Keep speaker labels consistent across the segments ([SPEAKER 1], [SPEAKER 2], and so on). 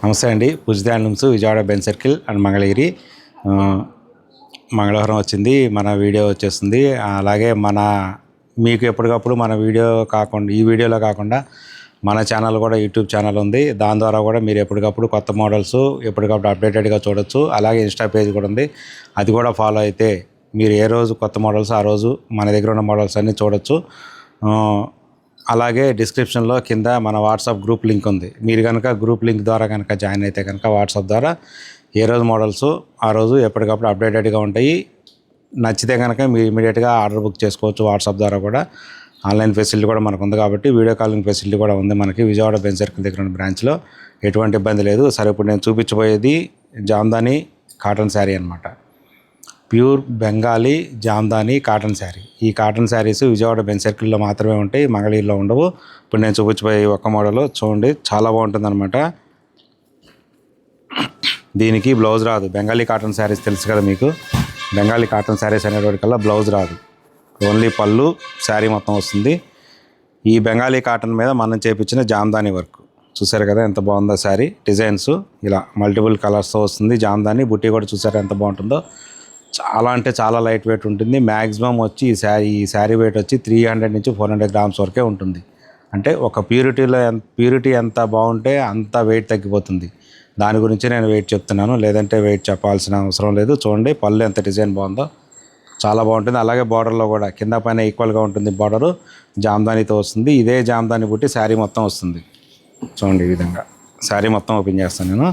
[SPEAKER 1] నమస్తే అండి. Pujitha handlooms Vijayawada Benz circle and Mangalagiri. మంగళవారం వచ్చింది, మన వీడియో వచ్చేస్తుంది. అలాగే మీకు ఎప్పటికప్పుడు మన వీడియో కాకుండా ఈ వీడియోలో కాకుండా మన ఛానల్ కూడా యూట్యూబ్ ఛానల్ ఉంది. దాని ద్వారా కూడా మీరు ఎప్పటికప్పుడు కొత్త మోడల్స్ ఎప్పటికప్పుడు అప్డేటెడ్గా చూడొచ్చు. అలాగే ఇన్స్టా పేజ్ కూడా ఉంది, అది కూడా ఫాలో అయితే మీరు ఏ రోజు కొత్త మోడల్స్ ఆ రోజు మన దగ్గర ఉన్న మోడల్స్ అన్నీ చూడొచ్చు. అలాగే డిస్క్రిప్షన్లో కింద మన వాట్సాప్ గ్రూప్ లింక్ ఉంది. మీరు కనుక గ్రూప్ లింక్ ద్వారా కనుక జాయిన్ అయితే కనుక వాట్సాప్ ద్వారా ఏ రోజు మోడల్స్ ఆ రోజు ఎప్పటికప్పుడు అప్డేటెడ్గా ఉంటాయి. నచ్చితే కనుక మీరు ఇమీడియట్గా ఆర్డర్ బుక్ చేసుకోవచ్చు. వాట్సాప్ ద్వారా కూడా ఆన్లైన్ ఫెసిలిటీ కూడా మనకు ఉంది కాబట్టి వీడియో కాలింగ్ ఫెసిలిటీ కూడా ఉంది మనకి. విజయవాడ బెన్ సర్కిల్ దగ్గర ఉన్న బ్రాంచ్లో ఎటువంటి ఇబ్బంది లేదు. సరే, ఇప్పుడు నేను చూపించబోయేది జామ్దాని కాటన్ శారీ అనమాట. Pure Bengali Jamdani cotton sari. ఈ కాటన్ శారీస్ విజయవాడ బెన్ సర్కిల్లో మాత్రమే ఉంటాయి, మంగళగిరిలో ఉండవు. ఇప్పుడు నేను చూపించబోయే ఒక్క మోడల్ చూడండి, చాలా బాగుంటుంది అనమాట. దీనికి బ్లౌజ్ రాదు. బెంగాలీ కాటన్ శారీస్ తెలుసు కదా మీకు. బెంగాలీ కాటన్ శారీస్ అనేటికల్లా బ్లౌజ్ రాదు, ఓన్లీ పళ్ళు శారీ మొత్తం వస్తుంది. ఈ బెంగాలీ కాటన్ మీద మనం చేపించిన జామ్దాని వర్క్ చూసారు కదా, ఎంత బాగుందో శారీ. డిజైన్స్ ఇలా మల్టిపుల్ కలర్స్తో వస్తుంది. జామ్దాని బుట్టి కూడా చూసారు ఎంత బాగుంటుందో. చాలా అంటే చాలా లైట్ వెయిట్ ఉంటుంది. మ్యాక్సిమం వచ్చి ఈ శారీ వెయిట్ వచ్చి 300 నుంచి 400 గ్రామ్స్ వరకే ఉంటుంది. అంటే ఒక ప్యూరిటీ ఎంత బాగుంటే అంత వెయిట్ తగ్గిపోతుంది. దాని గురించి నేను వెయిట్ చెప్తున్నాను, లేదంటే వెయిట్ చెప్పాల్సిన అవసరం లేదు. చూడండి పళ్ళు ఎంత డిజైన్ బాగుందో, చాలా బాగుంటుంది. అలాగే బార్డర్లో కూడా కింద పైన ఈక్వల్గా ఉంటుంది. బార్డరు జామ్దానితో వస్తుంది. ఇదే జామ్దాని బుట్టి శారీ మొత్తం వస్తుంది. చూడండి ఈ విధంగా శారీ మొత్తం ఓపెన్ చేస్తాను నేను.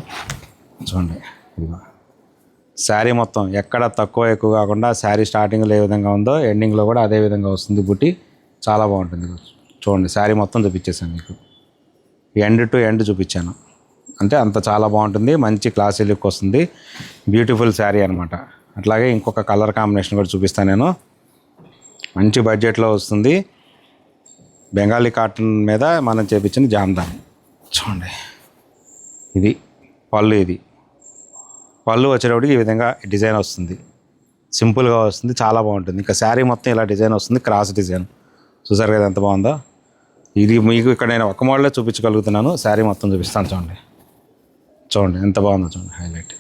[SPEAKER 1] చూడండి శారీ మొత్తం ఎక్కడ తక్కువ ఎక్కువ కాకుండా శారీ స్టార్టింగ్లో ఏ విధంగా ఉందో ఎండింగ్లో కూడా అదే విధంగా వస్తుంది బుట్టి. చాలా బాగుంటుంది. చూడండి శారీ మొత్తం చూపించేసాను మీకు, ఎండ్ టు ఎండ్ చూపించాను. అంటే అంత చాలా బాగుంటుంది, మంచి క్లాసీ లుక్ వస్తుంది. బ్యూటిఫుల్ శారీ అనమాట. అట్లాగే ఇంకొక కలర్ కాంబినేషన్ కూడా చూపిస్తాను నేను. మంచి బడ్జెట్లో వస్తుంది. బెంగాలీ కాటన్ మీద మనం చేపించిన జామ్దాని. చూడండి ఇది పళ్ళు. ఇది పళ్ళు వచ్చేటప్పటికి ఈ విధంగా డిజైన్ వస్తుంది, సింపుల్గా వస్తుంది, చాలా బాగుంటుంది. ఇంకా శారీ మొత్తం ఇలా డిజైన్ వస్తుంది, క్రాస్ డిజైన్. చూసారు కదా ఎంత బాగుందో. ఇది మీకు ఇక్కడ నేను ఒక మోడలే చూపించగలుగుతున్నాను, శారీ మొత్తం చూపిస్తాను. చూడండి ఎంత బాగుందో. చూడండి హైలైట్.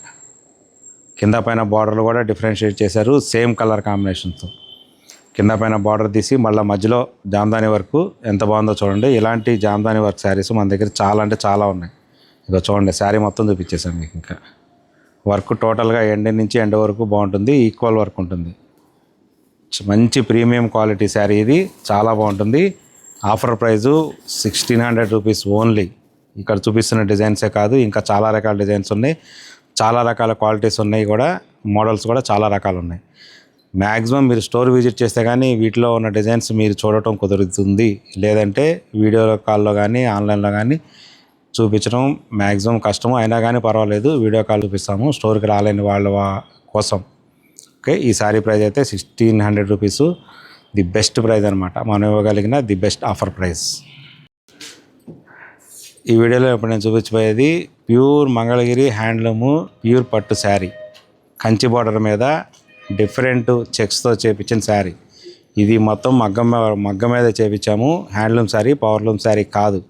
[SPEAKER 1] కింద పైన బార్డర్లు కూడా డిఫరెన్షియేట్ చేశారు, సేమ్ కలర్ కాంబినేషన్తో. కింద పైన బార్డర్ తీసి మళ్ళీ మధ్యలో జామ్దాని వర్క్ ఎంత బాగుందో చూడండి. ఇలాంటి జామ్దాని వర్క్ శారీస్ మన దగ్గర చాలా అంటే చాలా ఉన్నాయి. ఇక చూడండి శారీ మొత్తం చూపించేసాను మీకు. ఇంకా వర్క్ టోటల్గా ఎండ్ నుంచి ఎండ్ వరకు బాగుంటుంది, ఈక్వల్ వర్క్ ఉంటుంది. మంచి ప్రీమియం క్వాలిటీ శారీ ఇది, చాలా బాగుంటుంది. Offer price 1600 rupees only. ఇక్కడ చూపిస్తున్న డిజైన్సే కాదు, ఇంకా చాలా రకాల డిజైన్స్ ఉన్నాయి, చాలా రకాల క్వాలిటీస్ ఉన్నాయి కూడా, మోడల్స్ కూడా చాలా రకాలు ఉన్నాయి. మ్యాక్సిమం మీరు స్టోర్ విజిట్ చేస్తే కానీ వీటిలో ఉన్న డిజైన్స్ మీరు చూడటం కుదురుతుంది. లేదంటే వీడియో కాల్లో కానీ ఆన్లైన్లో కానీ చూపించడం మ్యాక్సిమం కష్టము. అయినా కానీ పర్వాలేదు, వీడియో కాల్ చూపిస్తాము స్టోర్కి రాలేని వాళ్ళ కోసం. ఓకే, ఈ శారీ ప్రైస్ అయితే 1600 రూపీస్. ది బెస్ట్ ప్రైస్ అనమాట, మనం ఇవ్వగలిగిన ది బెస్ట్ ఆఫర్ ప్రైస్. ఈ వీడియోలో ఇప్పుడు నేను చూపించబోయేది ప్యూర్ మంగళగిరి హ్యాండ్లూము ప్యూర్ పట్టు శారీ. కంచి బార్డర్ మీద డిఫరెంట్ చెక్స్తో చేపించిన శారీ. ఇది మొత్తం మగ్గం మీద చేపించాము. హ్యాండ్లూమ్ శారీ, పవర్లూమ్ శారీ కాదు.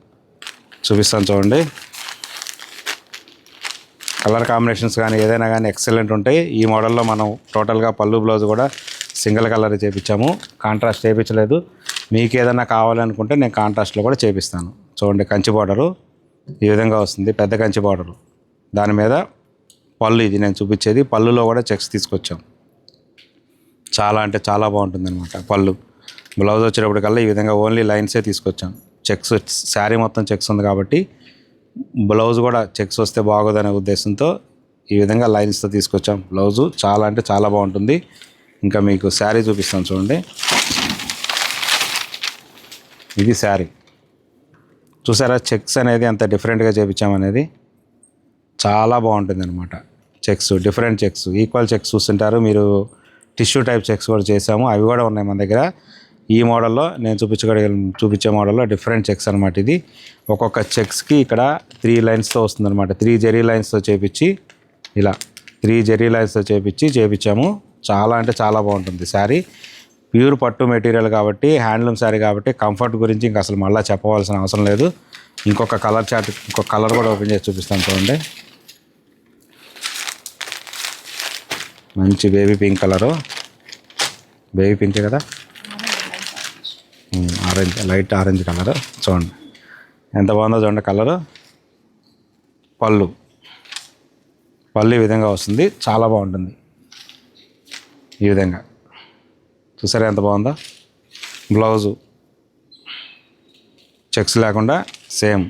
[SPEAKER 1] చూపిస్తాను చూడండి. కలర్ కాంబినేషన్స్ కానీ ఏదైనా కానీ ఎక్సలెంట్ ఉంటాయి. ఈ మోడల్లో మనం టోటల్గా పళ్ళు బ్లౌజ్ కూడా సింగిల్ కలర్ చేపించాము, కాంట్రాస్ట్ చేయించలేదు. మీకు ఏదైనా కావాలనుకుంటే నేను కాంట్రాస్ట్లో కూడా చేపిస్తాను. చూడండి కంచి బార్డరు ఈ విధంగా వస్తుంది, పెద్ద కంచి బార్డరు. దాని మీద పళ్ళు, ఇది నేను చూపించేది. పళ్ళులో కూడా చెక్స్ తీసుకొచ్చాం. చాలా అంటే చాలా బాగుంటుంది అనమాట పళ్ళు. బ్లౌజ్ వచ్చేటప్పటికల్లా ఈ విధంగా ఓన్లీ లైన్సే తీసుకొచ్చాం. చెక్స్ శారీ మొత్తం చెక్స్ ఉంది కాబట్టి బ్లౌజ్ కూడా చెక్స్ వస్తే బాగోదనే ఉద్దేశంతో ఈ విధంగా లైన్స్తో తీసుకొచ్చాం. బ్లౌజు చాలా అంటే చాలా బాగుంటుంది. ఇంకా మీకు శారీ చూపిస్తాను చూడండి. ఇది శారీ. చూసారా చెక్స్ అనేది ఎంత డిఫరెంట్గా చేపించామనేది. చాలా బాగుంటుంది అనమాట. Checks different checks, equal checks చూస్తుంటారు మీరు. టిష్యూ టైప్ చెక్స్ కూడా చేసాము, అవి కూడా ఉన్నాయి మన దగ్గర. ఈ మోడల్లో నేను చూపించే మోడల్లో డిఫరెంట్ చెక్స్ అనమాట. ఇది ఒక్కొక్క చెక్స్కి ఇక్కడ 3 లైన్స్తో వస్తుంది అనమాట. 3 జెరీ లైన్స్తో చేపించి, ఇలా 3 జెరీ లైన్స్తో చేపించాము. చాలా అంటే చాలా బాగుంటుంది శారీ. ప్యూర్ పట్టు మెటీరియల్ కాబట్టి, హ్యాండ్లూమ్ శారీ కాబట్టి కంఫర్ట్ గురించి ఇంకా అసలు మళ్ళీ చెప్పవలసిన అవసరం లేదు. ఇంకొక కలర్ చార్ట్, ఇంకొక కలర్ కూడా ఓపెన్ చేసి చూపిస్తాను చూడండి. మంచి బేబీ పింక్ కలరు, బేబీ పింకే కదా, ఆరెంజ్, లైట్ ఆరెంజ్ కలరు. చూడండి ఎంత బాగుందో చూడండి కలరు. పళ్ళు ఈ విధంగా వస్తుంది, చాలా బాగుంటుంది. ఈ విధంగా చూసారా ఎంత బాగుందో. బ్లౌజు చెక్స్ లేకుండా సేమ్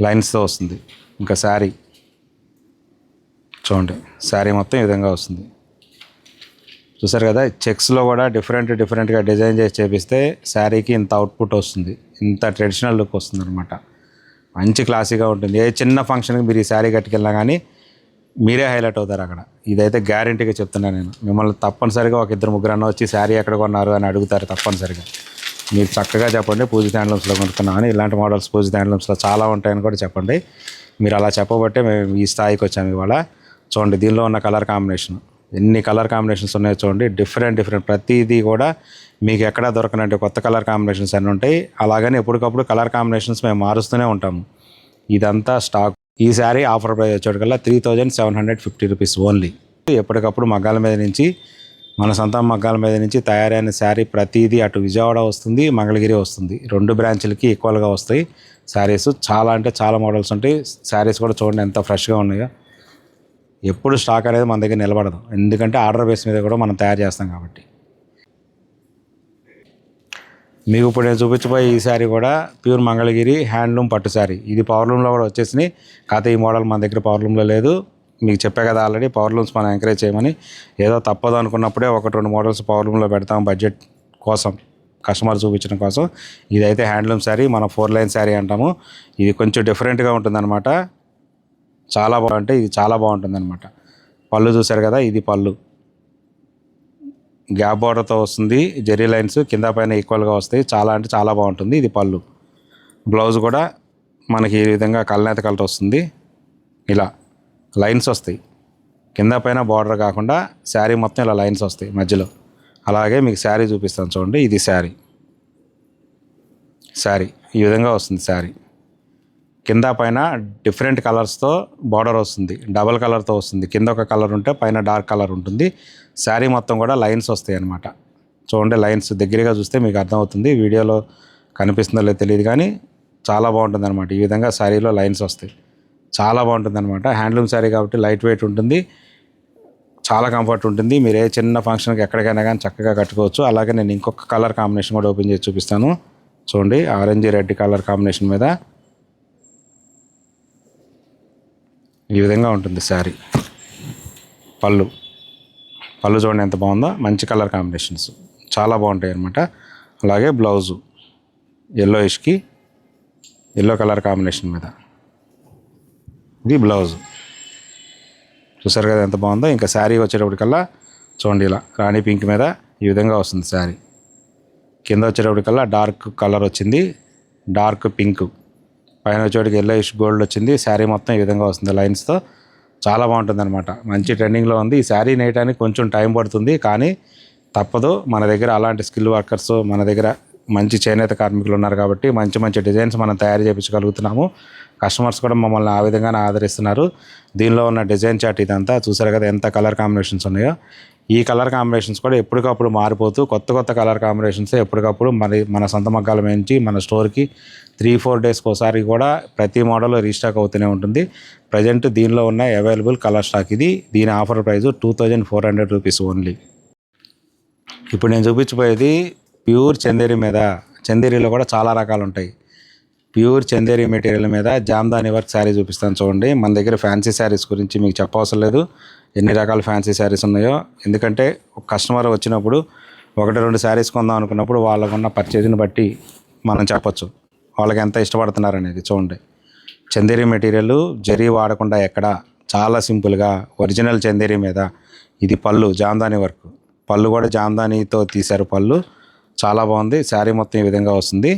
[SPEAKER 1] లైన్స్తో వస్తుంది. ఇంకా శారీ చూడండి, శారీ మొత్తం ఈ విధంగా వస్తుంది. చూసారు కదా, చెక్స్లో కూడా డిఫరెంట్గా డిజైన్ చేసి చేపిస్తే శారీకి ఇంత అవుట్పుట్ వస్తుంది, ఇంత ట్రెడిషనల్ లుక్ వస్తుంది అనమాట. మంచి క్లాసీగా ఉంటుంది. ఏ చిన్న ఫంక్షన్కి మీరు ఈ శారీ కట్టుకెళ్ళినా కానీ మీరే హైలైట్ అవుతారు అక్కడ. ఇదైతే గ్యారంటీగా చెప్తున్నాను నేను. మిమ్మల్ని తప్పనిసరిగా ఒక ఇద్దరు ముగ్గురు అన్న వచ్చి శారీ ఎక్కడ కొన్నారు అని అడుగుతారు తప్పనిసరిగా. మీరు చక్కగా చెప్పండి పూజిత హ్యాండ్లూమ్స్లో కొనుక్కున్నామని. ఇలాంటి మోడల్స్ పూజిత హ్యాండ్లూమ్స్లో చాలా ఉంటాయని కూడా చెప్పండి. మీరు అలా చెప్పబట్టే మేము ఈ స్థాయికి వచ్చాము ఇవాళ. చూడండి దీనిలో ఉన్న కలర్ కాంబినేషన్, ఎన్ని కలర్ కాంబినేషన్స్ ఉన్నాయో చూడండి. డిఫరెంట్ ప్రతిదీ కూడా మీకు ఎక్కడా దొరకనంటే కొత్త కలర్ కాంబినేషన్స్ అన్నీ ఉంటాయి. అలాగని ఎప్పటికప్పుడు కలర్ కాంబినేషన్స్ మేము మారుస్తూనే ఉంటాము. ఇదంతా స్టాక్. ఈ శారీ ఆఫర్ ప్రైస్ వచ్చేటికల్లా 3750 రూపీస్ ఓన్లీ. ఎప్పటికప్పుడు మగ్గాల మీద నుంచి, మన సొంత మగ్గాల మీద నుంచి తయారైన శారీ ప్రతిదీ అటు విజయవాడ వస్తుంది, మంగళగిరి వస్తుంది. 2 బ్రాంచులకి ఈక్వల్గా వస్తాయి శారీస్. చాలా అంటే చాలా మోడల్స్ ఉంటాయి. శారీస్ కూడా చూడండి ఎంత ఫ్రెష్గా ఉన్నాయో. ఎప్పుడు స్టాక్ అనేది మన దగ్గర నిలబడదు, ఎందుకంటే ఆర్డర్ బేస్ మీద కూడా మనం తయారు చేస్తాం కాబట్టి. మీకు ఇప్పుడు నేను చూపించబోయే ఈ శారీ కూడా ప్యూర్ మంగళగిరి హ్యాండ్లూమ్ పట్టు శారీ. ఇది పవర్లూమ్లో కూడా వచ్చేసినాయి. కాకపోతే ఈ మోడల్ మన దగ్గర పవర్లూమ్లో లేదు. మీకు చెప్పే కదా ఆల్రెడీ పవర్లూమ్స్ మనం ఎంకరేజ్ చేయమని. ఏదో తప్పదు అనుకున్నప్పుడే 1-2 మోడల్స్ పవర్లూమ్లో పెడతాం బడ్జెట్ కోసం, కస్టమర్ చూపించడం కోసం. ఇదైతే హ్యాండ్లూమ్ శారీ, మనం 4 లైన్ శారీ అంటాము. ఇది కొంచెం డిఫరెంట్గా ఉంటుందన్నమాట. చాలా బాగుంటే ఇది చాలా బాగుంటుంది అనమాట. పళ్ళు చూసారు కదా, ఇది పళ్ళు గ్యాప్ బార్డర్తో వస్తుంది. జెరీ లైన్స్ కింద పైన ఈక్వల్గా వస్తాయి. చాలా అంటే చాలా బాగుంటుంది. ఇది పళ్ళు. బ్లౌజ్ కూడా మనకి ఈ విధంగా కల్నేత కలర్ వస్తుంది. ఇలా లైన్స్ వస్తాయి కింద పైన, బార్డర్ కాకుండా శారీ మొత్తం ఇలా లైన్స్ వస్తాయి మధ్యలో. అలాగే మీకు శారీ చూపిస్తాను చూడండి. ఇది శారీ ఈ విధంగా వస్తుంది. శారీ కింద పైన డిఫరెంట్ కలర్స్తో బార్డర్ వస్తుంది, డబల్ కలర్తో వస్తుంది. కింద ఒక కలర్ ఉంటే పైన డార్క్ కలర్ ఉంటుంది. శారీ మొత్తం కూడా లైన్స్ వస్తాయి అన్నమాట. చూడండి లైన్స్ దగ్గరగా చూస్తే మీకు అర్థమవుతుంది. వీడియోలో కనిపిస్తుందో లేదో తెలియదు కానీ చాలా బాగుంటుంది అనమాట. ఈ విధంగా శారీలో లైన్స్ వస్తాయి, చాలా బాగుంటుంది అనమాట. హ్యాండ్లూమ్ శారీ కాబట్టి లైట్ వెయిట్ ఉంటుంది, చాలా కంఫర్ట్ ఉంటుంది. మీరు ఏ చిన్న ఫంక్షన్కి ఎక్కడికైనా కానీ చక్కగా కట్టుకోవచ్చు. అలాగే నేను ఇంకొక కలర్ కాంబినేషన్ కూడా ఓపెన్ చేసి చూపిస్తాను చూడండి. ఆరెంజ్ రెడ్ కలర్ కాంబినేషన్ మీద ఈ విధంగా ఉంటుంది శారీ. పళ్ళు చూడండి ఎంత బాగుందో. మంచి కలర్ కాంబినేషన్స్ చాలా బాగుంటాయి అన్నమాట. అలాగే బ్లౌజు ఎల్లో కలర్ కాంబినేషన్ మీద ఇది బ్లౌజు. చూసారు కదా ఎంత బాగుందో. ఇంకా శారీ వచ్చేటప్పటికల్లా చూడండి ఇలా రాణి పింక్ మీద ఈ విధంగా వస్తుంది శారీ. కింద వచ్చేటప్పటికల్లా డార్క్ కలర్ వచ్చింది, డార్క్ పింక్. పైన వచ్చేటికి ఎల్లోయిష్ గోల్డ్ వచ్చింది. శారీ మొత్తం ఈ విధంగా వస్తుంది లైన్స్తో. చాలా బాగుంటుంది అనమాట. మంచి ట్రెండింగ్లో ఉంది. ఈ శారీ నేయడానికి కొంచెం టైం పడుతుంది కానీ తప్పదు. మన దగ్గర అలాంటి స్కిల్ వర్కర్స్, మన దగ్గర మంచి చేనేత కార్మికులు ఉన్నారు కాబట్టి మంచి డిజైన్స్ మనం తయారు చేయించగలుగుతున్నాము. కస్టమర్స్ కూడా మమ్మల్ని ఆ విధంగానే ఆదరిస్తున్నారు. దీనిలో ఉన్న డిజైన్ చార్ట్ ఇదంతా చూసారు కదా ఎంత కలర్ కాంబినేషన్స్ ఉన్నాయో. ఈ కలర్ కాంబినేషన్స్ కూడా ఎప్పటికప్పుడు మారిపోతూ కొత్త కలర్ కాంబినేషన్స్ ఎప్పటికప్పుడు మన సొంత మగ్గాల నుంచి మన స్టోర్కి 3-4 డేస్కి ఒకసారి కూడా ప్రతి మోడల్ రీస్టాక్ అవుతూనే ఉంటుంది. ప్రజెంట్ దీనిలో ఉన్న అవైలబుల్ కలర్ స్టాక్ ఇది. దీని ఆఫర్ ప్రైస్ 2400 రూపీస్ ఓన్లీ. ఇప్పుడు నేను చూపించబోయేది ప్యూర్ చందేరి మీద. చందేరిలో కూడా చాలా రకాలు ఉంటాయి. ప్యూర్ చందేరి మెటీరియల్ మీద జామ్దాని వర్క్ శారీ చూపిస్తాను చూడండి. మన దగ్గర ఫ్యాన్సీ శారీస్ గురించి మీకు చెప్పవసరం లేదు, ఎన్ని రకాల ఫ్యాన్సీ శారీస్ ఉన్నాయో. ఎందుకంటే ఒక కస్టమర్ వచ్చినప్పుడు 1-2 శారీస్ కొందాం అనుకున్నప్పుడు వాళ్ళకున్న పర్చేజ్ని బట్టి మనం చెప్పొచ్చు వాళ్ళకి ఎంత ఇష్టపడుతున్నారు అనేది. చూడండి చందేరి మెటీరియల్ జరీ వాడకుండా ఎక్కడ, చాలా సింపుల్గా ఒరిజినల్ చందేరి మీద. ఇది పళ్ళు జామ్దాని వర్క్, పళ్ళు కూడా జామ్దానితో తీశారు. పళ్ళు చాలా బాగుంది. శారీ మొత్తం ఈ విధంగా వస్తుంది.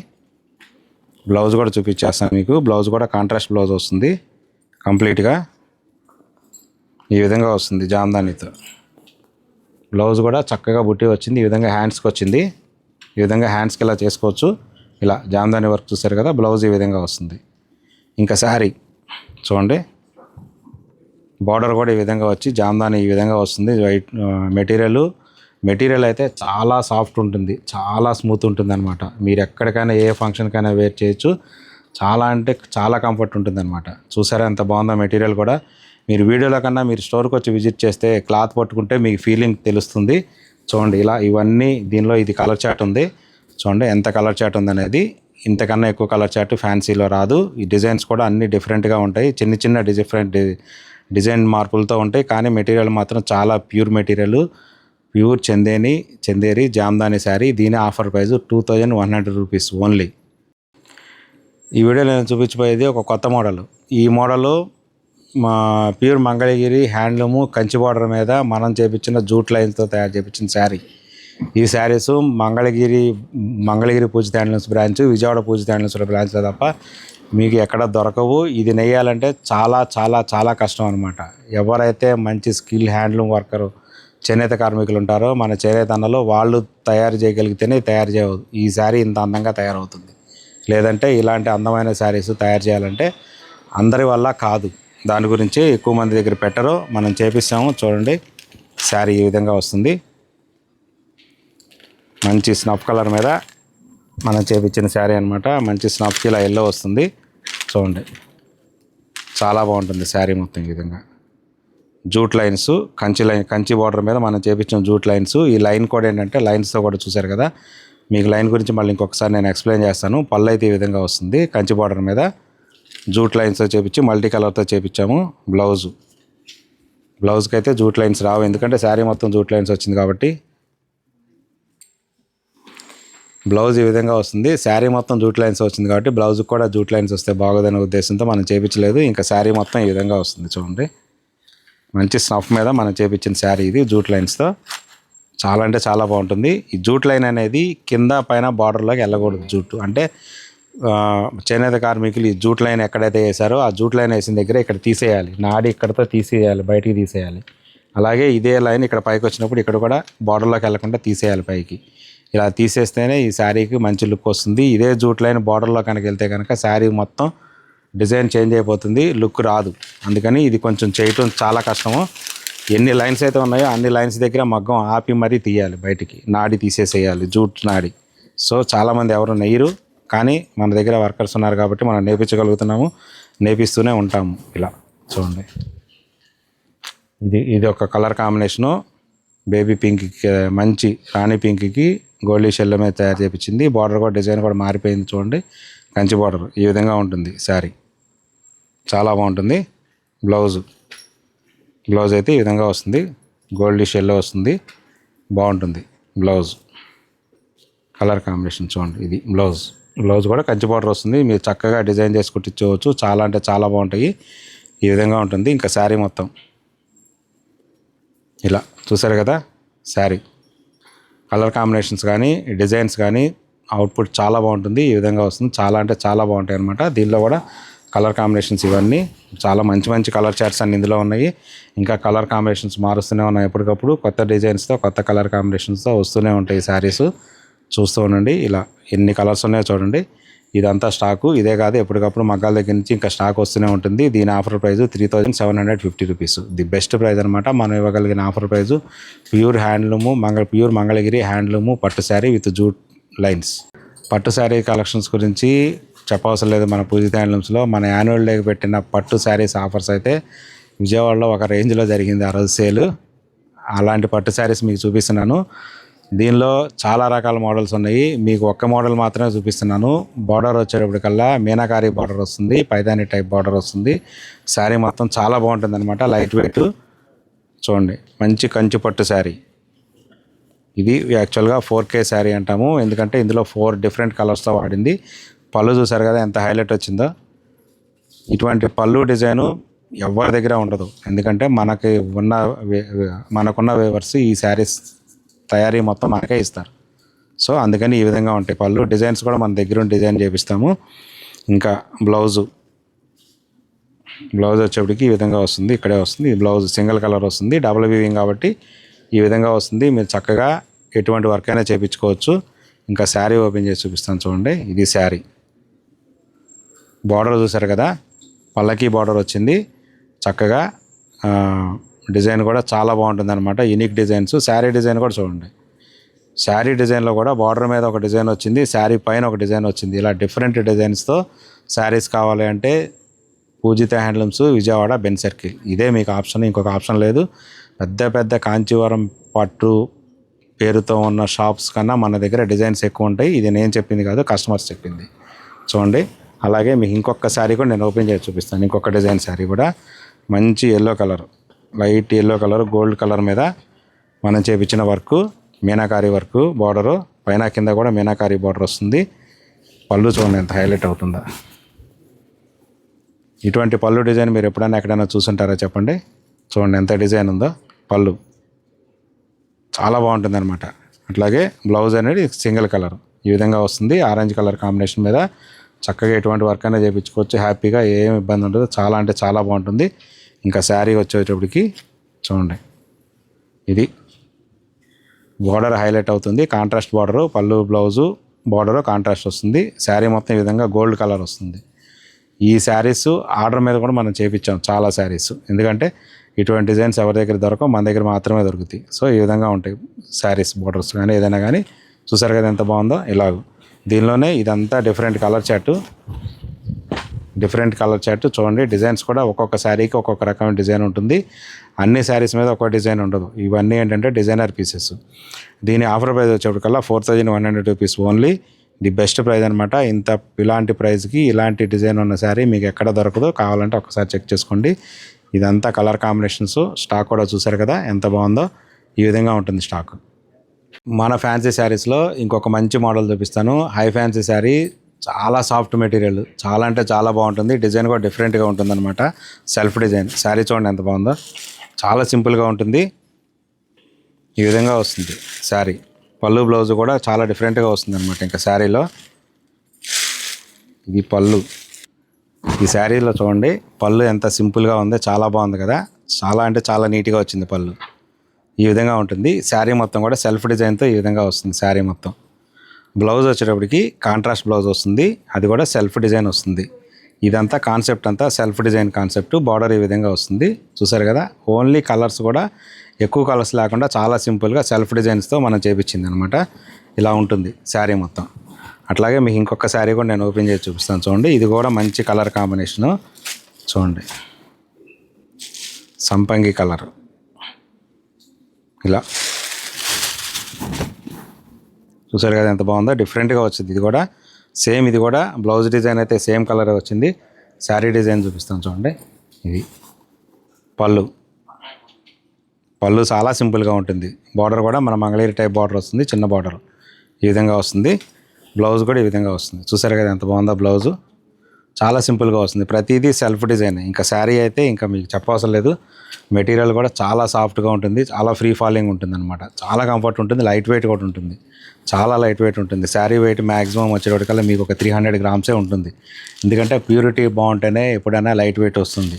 [SPEAKER 1] బ్లౌజ్ కూడా చూపించేస్తాను మీకు. బ్లౌజ్ కూడా కాంట్రాస్ట్ బ్లౌజ్ వస్తుంది. కంప్లీట్గా ఈ విధంగా వస్తుంది జామ్దానితో. బ్లౌజ్ కూడా చక్కగా బుట్టి వచ్చింది. ఈ విధంగా హ్యాండ్స్కి వచ్చింది. ఈ విధంగా హ్యాండ్స్కి ఇలా చేసుకోవచ్చు. ఇలా జామ్దాని వర్క్ చూసారు కదా, బ్లౌజ్ ఈ విధంగా వస్తుంది. ఇంకా శారీ చూడండి, బార్డర్ కూడా ఈ విధంగా వచ్చి జామ్దాని ఈ విధంగా వస్తుంది. వైట్ మెటీరియల్ అయితే చాలా సాఫ్ట్ ఉంటుంది, చాలా స్మూత్ ఉంటుంది అనమాట. మీరు ఎక్కడికైనా ఏ ఫంక్షన్కైనా వేర్ చేయొచ్చు. చాలా అంటే చాలా కంఫర్ట్ ఉంటుంది అనమాట. చూసారా ఎంత బాగుందో మెటీరియల్ కూడా. మీరు వీడియోలో కన్నా మీరు స్టోర్కి వచ్చి విజిట్ చేస్తే క్లాత్ పట్టుకుంటే మీకు ఫీలింగ్ తెలుస్తుంది. చూడండి ఇలా ఇవన్నీ దీనిలో ఇది కలర్ చార్ట్ ఉంది. చూడండి ఎంత కలర్ చార్ట్ ఉందనేది. ఇంతకన్నా ఎక్కువ కలర్ చార్ట్ ఫ్యాన్సీలో రాదు. ఈ డిజైన్స్ కూడా అన్నీ డిఫరెంట్గా ఉంటాయి, చిన్న డిఫరెంట్ డిజైన్ మార్పులతో ఉంటాయి. కానీ మెటీరియల్ మాత్రం చాలా pure material, pure Chanderi Jamdani sari. దీని ఆఫర్ ప్రైస్ 2100 రూపీస్ ఓన్లీ. ఈ వీడియోలో నేను చూపించబోయేది ఒక కొత్త మోడల్. ఈ మోడలు మా pure Mangalagiri handloom Kanchi border మీద మనం చేపించిన జూట్ లైన్స్తో తయారు చేపించిన శారీ. ఈ శారీస్ మంగళగిరి పూజిత హ్యాండ్లూమ్స్ బ్రాంచ్, విజయవాడ పూజిత హ్యాండ్లూమ్స్ బ్రాంచ్లో తప్ప మీకు ఎక్కడ దొరకవు. ఇది నెయ్యాలంటే చాలా చాలా చాలా కష్టం అనమాట. ఎవరైతే మంచి స్కిల్ హ్యాండ్లూమ్ వర్కరు చేనేత కార్మికులు ఉంటారో మన చేనేత అన్నలో వాళ్ళు తయారు చేయగలిగితేనే తయారు చేయవు. ఈ శారీ ఇంత అందంగా తయారవుతుంది. లేదంటే ఇలాంటి అందమైన శారీస్ తయారు చేయాలంటే అందరి వల్ల కాదు. దాని గురించి ఎక్కువ మంది దగ్గర పెట్టరు, మనం చేపిస్తాము. చూడండి శారీ ఈ విధంగా వస్తుంది. మంచి స్నఫ్ కలర్ మీద మనం చేపించిన శారీ అనమాట. మంచి స్నఫ్కి ఇలా ఎల్లో వస్తుంది. చూడండి చాలా బాగుంటుంది శారీ మొత్తం ఈ విధంగా. జూట్ లైన్స్, కంచి బార్డర్ మీద మనం చేపించిన జూట్ లైన్స్. ఈ లైన్ కూడా ఏంటంటే లైన్స్తో కూడా చూసారు కదా. మీకు లైన్ గురించి మళ్ళీ ఇంకొకసారి నేను ఎక్స్ప్లెయిన్ చేస్తాను. పళ్ళు అయితే ఈ విధంగా వస్తుంది. కంచి బార్డర్ మీద జూట్ లైన్స్తో చేపించి మల్టీ కలర్తో చేపించాము. బ్లౌజ్కి అయితే జూట్ లైన్స్ రావు, ఎందుకంటే శారీ మొత్తం జూట్ లైన్స్ వచ్చింది కాబట్టి. బ్లౌజ్ ఈ విధంగా వస్తుంది. శారీ మొత్తం జూట్ లైన్స్ వచ్చింది కాబట్టి బ్లౌజ్కి కూడా జూట్ లైన్స్ వస్తే బాగోదనే ఉద్దేశంతో మనం చేపించలేదు. ఇంకా శారీ మొత్తం ఈ విధంగా వస్తుంది. చూడండి మంచి స్నఫ్ మీద మనం చేపించిన శారీ ఇది జూట్ లైన్స్తో. చాలా అంటే చాలా బాగుంటుంది. ఈ జూట్ లైన్ అనేది కింద పైన బార్డర్లోకి వెళ్ళకూడదు. జూట్ అంటే చేనేత కార్మికులు ఈ జూట్ లైన్ ఎక్కడైతే వేసారో ఆ జూట్ లైన్ వేసిన దగ్గర ఇక్కడ తీసేయాలి, నాడి ఇక్కడతో తీసేయాలి, బయటికి తీసేయాలి. అలాగే ఇదే లైన్ ఇక్కడ పైకి వచ్చినప్పుడు ఇక్కడ కూడా బార్డర్లోకి వెళ్ళకుండా తీసేయాలి పైకి. ఇలా తీసేస్తేనే ఈ శారీకి మంచి లుక్ వస్తుంది. ఇదే జూట్ లైన్ బార్డర్లో కనుక వెళ్తే కనుక శారీ మొత్తం డిజైన్ చేంజ్ అయిపోతుంది, లుక్ రాదు. అందుకని ఇది కొంచెం చేయటం చాలా కష్టము. ఎన్ని లైన్స్ అయితే ఉన్నాయో అన్ని లైన్స్ దగ్గర మగ్గం ఆపి మరీ తీయాలి, బయటికి నాడి తీసేసేయాలి, జూట్ నాడి. సో చాలామంది ఎవరు నెయ్యరు, కానీ మన దగ్గర వర్కర్స్ ఉన్నారు కాబట్టి మనం నేర్పించగలుగుతున్నాము, నేర్పిస్తూనే ఉంటాము. ఇలా చూడండి ఇది ఒక కలర్ కాంబినేషను. బేబీ పింక్కి, మంచి రాణి పింక్కి గోల్డీ షెల్ మీద తయారు చేయించింది. బార్డర్ కూడా డిజైన్ కూడా మారిపోయింది. చూడండి కంచి బార్డర్ ఈ విధంగా ఉంటుంది శారీ. చాలా బాగుంటుంది. బ్లౌజ్ అయితే ఈ విధంగా వస్తుంది, గోల్డీ షెల్లో వస్తుంది, బాగుంటుంది బ్లౌజ్. కలర్ కాంబినేషన్ చూడండి. ఇది బ్లౌజ్ కూడా కంచి బార్డర్ వస్తుంది. మీరు చక్కగా డిజైన్ చేసి కుట్టించుకోవచ్చు. చాలా అంటే చాలా బాగుంటాయి. ఈ విధంగా ఉంటుంది. ఇంకా శారీ మొత్తం ఇలా చూసారు కదా. శారీ కలర్ కాంబినేషన్స్ కానీ డిజైన్స్ కానీ అవుట్పుట్ చాలా బాగుంటుంది. ఈ విధంగా వస్తుంది. చాలా అంటే చాలా బాగుంటాయి అన్నమాట. దీనిలో కూడా కలర్ కాంబినేషన్స్ ఇవన్నీ చాలా మంచి కలర్ చార్ట్స్ అన్ని ఇందులో ఉన్నాయి. ఇంకా కలర్ కాంబినేషన్స్ మారుస్తూనే ఉన్నాయి. ఎప్పటికప్పుడు కొత్త డిజైన్స్తో కొత్త కలర్ కాంబినేషన్స్తో వస్తూనే ఉంటాయి శారీస్. చూస్తూ ఉండండి. ఇలా ఎన్ని కలర్స్ ఉన్నాయో చూడండి. ఇదంతా స్టాకు. ఇదే కాదు, ఎప్పటికప్పుడు మగ్గాల దగ్గర నుంచి ఇంకా స్టాక్ వస్తూనే ఉంటుంది. దీని offer price 3750 rupees. The best price అనమాట. మనం ఇవ్వగలిగిన offer price. Pure handloom pure Mangalagiri handloom పట్టు శారీ విత్ జూట్ లైన్స్. పట్టు శారీ కలెక్షన్స్ గురించి చెప్పవసరం లేదు. మన పూజిత హ్యాండ్లూమ్స్లో మన యాన్యువల్ డేకి పెట్టిన పట్టు శారీస్ ఆఫర్స్ అయితే విజయవాడలో ఒక రేంజ్లో జరిగింది ఆ రోజు సేల్. అలాంటి పట్టు శారీస్ మీకు చూపిస్తున్నాను. దీనిలో చాలా రకాల మోడల్స్ ఉన్నాయి. మీకు ఒక్క మోడల్ మాత్రమే చూపిస్తున్నాను. బార్డర్ వచ్చేటప్పటికల్లా మీనాకారి బార్డర్ వస్తుంది, పైదాని టైప్ బార్డర్ వస్తుంది. శారీ మొత్తం చాలా బాగుంటుంది అనమాట. Light weight. చూడండి మంచి కంచి పట్టు శారీ. ఇది యాక్చువల్గా 4K శారీ అంటాము, ఎందుకంటే ఇందులో 4 డిఫరెంట్ కలర్స్తో వాడింది. పళ్ళు చూసారు కదా ఎంత హైలైట్ వచ్చిందో. ఇటువంటి పళ్ళు డిజైను ఎవరి దగ్గర ఉండదు, ఎందుకంటే మనకున్న వేవర్స్ ఈ శారీస్ తయారీ మొత్తం మనకే ఇస్తారు. సో అందుకని ఈ విధంగా ఉంటాయి పళ్ళు. డిజైన్స్ కూడా మన దగ్గర డిజైన్ చేపిస్తాము. ఇంకా బ్లౌజ్ వచ్చేప్పటికి ఈ విధంగా వస్తుంది. ఇక్కడే వస్తుంది. బ్లౌజ్ సింగిల్ కలర్ వస్తుంది, డబుల్ వీవింగ్ కాబట్టి ఈ విధంగా వస్తుంది. మీరు చక్కగా ఎటువంటి వర్క్ అయినా చేయించుకోవచ్చు. ఇంకా శారీ ఓపెన్ చేసి చూపిస్తాను చూడండి. ఇది శారీ బార్డర్ చూసారు కదా, పల్లకి బార్డర్ వచ్చింది. చక్కగా డిజైన్ కూడా చాలా బాగుంటుంది అనమాట. Unique designs. శారీ డిజైన్ కూడా చూడండి. శారీ డిజైన్లో కూడా బార్డర్ మీద ఒక డిజైన్ వచ్చింది, శారీ పైన ఒక డిజైన్ వచ్చింది. ఇలా డిఫరెంట్ డిజైన్స్తో శారీస్ కావాలి అంటే పూజిత హ్యాండ్లూమ్స్, విజయవాడ, బెన్ సర్కిల్. ఇదే మీకు ఆప్షన్, ఇంకొక ఆప్షన్ లేదు. పెద్ద పెద్ద కాంచీవరం పట్టు పేరుతో ఉన్న షాప్స్ కన్నా మన దగ్గర డిజైన్స్ ఎక్కువ ఉంటాయి. ఇది నేను చెప్పింది కాదు, కస్టమర్స్ చెప్పింది. చూడండి. అలాగే మీకు ఇంకొక శారీ కూడా నేను ఓపెన్ చేసి చూపిస్తాను. ఇంకొక డిజైన్ శారీ కూడా మంచి yellow colour, light yellow colour, gold colour మీద మనం చేపించిన వర్క్, మీనాకారి వర్క్ బార్డరు, పైన కింద కూడా మీనాకారి బార్డర్ వస్తుంది. పళ్ళు చూడండి ఎంత హైలైట్ అవుతుందో. ఇటువంటి పళ్ళు డిజైన్ మీరు ఎప్పుడైనా ఎక్కడైనా చూసుంటారా చెప్పండి. చూడండి ఎంత డిజైన్ ఉందో. పళ్ళు చాలా బాగుంటుంది అనమాట. అట్లాగే బ్లౌజ్ అనేది సింగిల్ కలర్ ఈ విధంగా వస్తుంది. ఆరెంజ్ కలర్ కాంబినేషన్ మీద చక్కగా ఎటువంటి వర్క్ అయినా చేయించుకోవచ్చు హ్యాపీగా, ఏం ఇబ్బంది ఉండదు. చాలా అంటే చాలా బాగుంటుంది. ఇంకా శారీ వచ్చేటప్పటికి చూడండి, ఇది బార్డర్ హైలైట్ అవుతుంది. కాంట్రాస్ట్ బార్డరు, పళ్ళు బ్లౌజు బార్డరు కాంట్రాస్ట్ వస్తుంది. శారీ మొత్తం ఈ విధంగా గోల్డ్ కలర్ వస్తుంది. ఈ శారీస్ ఆర్డర్ మీద కూడా మనం చేయించాం చాలా శారీస్. ఎందుకంటే ఇటువంటి డిజైన్స్ ఎవరి దగ్గర దొరకవు, మన దగ్గర మాత్రమే దొరుకుతాయి. సో ఈ విధంగా ఉంటాయి శారీస్ బార్డర్స్ కానీ ఏదైనా కానీ. చూసారు కదా ఎంత బాగుందో. ఇలాగ దీనిలోనే ఇదంతా డిఫరెంట్ కలర్ చార్ట్ చూడండి. డిజైన్స్ కూడా ఒక్కొక్క శారీకి ఒక్కొక్క రకమైన డిజైన్ ఉంటుంది. అన్ని శారీస్ మీద ఒక్కొక్క డిజైన్ ఉండదు. ఇవన్నీ ఏంటంటే డిజైనర్ పీసెస్. దీని ఆఫర్ ప్రైస్ వచ్చేప్పటికల్లా 4100 rupees only. The best price అనమాట. ఇలాంటి ప్రైస్కి ఇలాంటి డిజైన్ ఉన్న శారీ మీకు ఎక్కడ దొరకదో. కావాలంటే ఒకసారి చెక్ చేసుకోండి. ఇదంతా కలర్ కాంబినేషన్స్. స్టాక్ కూడా చూసారు కదా ఎంత బాగుందో. ఈ విధంగా ఉంటుంది స్టాక్. మన ఫ్యాన్సీ శారీస్లో ఇంకొక మంచి మోడల్ చూపిస్తాను. హై ఫ్యాన్సీ శారీ, చాలా సాఫ్ట్ మెటీరియల్, చాలా అంటే చాలా బాగుంటుంది. డిజైన్ కూడా డిఫరెంట్గా ఉంటుంది అనమాట. Self design. శారీ చూడండి ఎంత బాగుందో. చాలా సింపుల్గా ఉంటుంది. ఈ విధంగా వస్తుంది శారీ. పళ్ళు బ్లౌజ్ కూడా చాలా డిఫరెంట్గా వస్తుంది అనమాట. ఇంకా శారీలో ఇది పళ్ళు. ఈ శారీలో చూడండి పళ్ళు ఎంత సింపుల్గా ఉందో. చాలా బాగుంది కదా. చాలా అంటే చాలా నీట్గా వచ్చింది పళ్ళు. ఈ విధంగా ఉంటుంది. శారీ మొత్తం కూడా సెల్ఫ్ డిజైన్తో ఈ విధంగా వస్తుంది శారీ మొత్తం. బ్లౌజ్ వచ్చేటప్పటికి కాంట్రాస్ట్ బ్లౌజ్ వస్తుంది. అది కూడా సెల్ఫ్ డిజైన్ వస్తుంది. ఇదంతా కాన్సెప్ట్ అంతా సెల్ఫ్ డిజైన్ కాన్సెప్ట్. బార్డర్ ఈ విధంగా వస్తుంది. చూసారు కదా. ఓన్లీ కలర్స్ కూడా ఎక్కువ కలర్స్ లేకుండా చాలా సింపుల్గా సెల్ఫ్ డిజైన్స్తో మనం చేపించింది అనమాట. ఇలా ఉంటుంది శారీ మొత్తం. అట్లాగే మీకు ఇంకొక శారీ కూడా నేను ఓపెన్ చేసి చూపిస్తాను చూడండి. ఇది కూడా మంచి కలర్ కాంబినేషను. చూడండి సంపంగి కలర్. ఇలా చూసారు కదా ఎంత బాగుందో. డిఫరెంట్గా వచ్చింది. ఇది కూడా సేమ్. ఇది కూడా బ్లౌజ్ డిజైన్ అయితే సేమ్ కలర్ వచ్చింది. శారీ డిజైన్ చూపిస్తాను చూడండి. ఇది పళ్ళు చాలా సింపుల్గా ఉంటుంది. బార్డర్ కూడా మన మంగళగిరి టైప్ బార్డర్ వస్తుంది. చిన్న బార్డర్ ఈ విధంగా వస్తుంది. బ్లౌజ్ కూడా ఈ విధంగా వస్తుంది. చూసారు కదా ఎంత బాగుందో. బ్లౌజు చాలా సింపుల్గా వస్తుంది. ప్రతిదీ సెల్ఫ్ డిజైన్. ఇంకా శారీ అయితే ఇంకా మీకు చెప్పవసరం లేదు. మెటీరియల్ కూడా చాలా సాఫ్ట్గా ఉంటుంది. చాలా ఫ్రీ ఫాలింగ్ ఉంటుంది అనమాట. చాలా కంఫర్ట్ ఉంటుంది. లైట్ వెయిట్ కూడా ఉంటుంది. చాలా లైట్ వెయిట్ ఉంటుంది. శారీ వెయిట్ మ్యాక్సిమం వచ్చేటప్పటికల్లా మీకు ఒక 300 గ్రామ్సే ఉంటుంది. ఎందుకంటే ప్యూరిటీ బాగుంటేనే ఎప్పుడైనా లైట్ వెయిట్ వస్తుంది.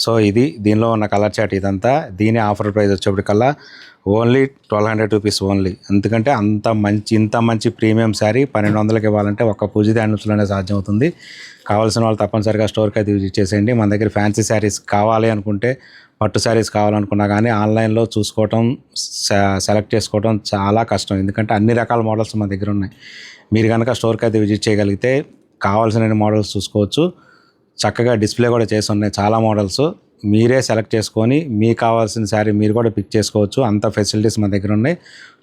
[SPEAKER 1] సో ఇది దీనిలో ఉన్న కలర్ చార్ట్ ఇదంతా. దీని ఆఫర్ ప్రైస్ వచ్చేప్పటికల్లా ఓన్లీ 1200 రూపీస్ ఓన్లీ. ఎందుకంటే ఇంత మంచి ప్రీమియం శారీ 1200కి ఇవ్వాలంటే ఒక్క పూజిత హ్యాండ్లూమ్స్లోనే సాధ్యం అవుతుంది. కావాల్సిన వాళ్ళు తప్పనిసరిగా స్టోర్కి అయితే విజిట్ చేసేయండి. మన దగ్గర ఫ్యాన్సీ శారీస్ కావాలి అనుకుంటే, పట్టు శారీస్ కావాలనుకున్నా కానీ ఆన్లైన్లో చూసుకోవటం, సెలెక్ట్ చేసుకోవడం చాలా కష్టం. ఎందుకంటే అన్ని రకాల మోడల్స్ మన దగ్గర ఉన్నాయి. మీరు కనుక స్టోర్కి అయితే విజిట్ చేయగలిగితే కావాల్సిన మోడల్స్ చూసుకోవచ్చు. చక్కగా డిస్ప్లే కూడా చేసి ఉన్నాయి చాలా మోడల్స్. మీరే సెలెక్ట్ చేసుకొని మీకు కావాల్సిన శారీ మీరు కూడా పిక్ చేసుకోవచ్చు. అంత ఫెసిలిటీస్ మన దగ్గర ఉన్నాయి.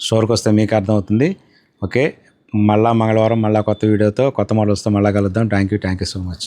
[SPEAKER 1] స్టోర్కి వస్తే మీకు అర్థమవుతుంది. ఓకే, మళ్ళీ మంగళవారం మళ్ళీ కొత్త వీడియోతో కొత్త మోడల్స్తో మళ్ళీ కలుద్దాం. Thank you so much.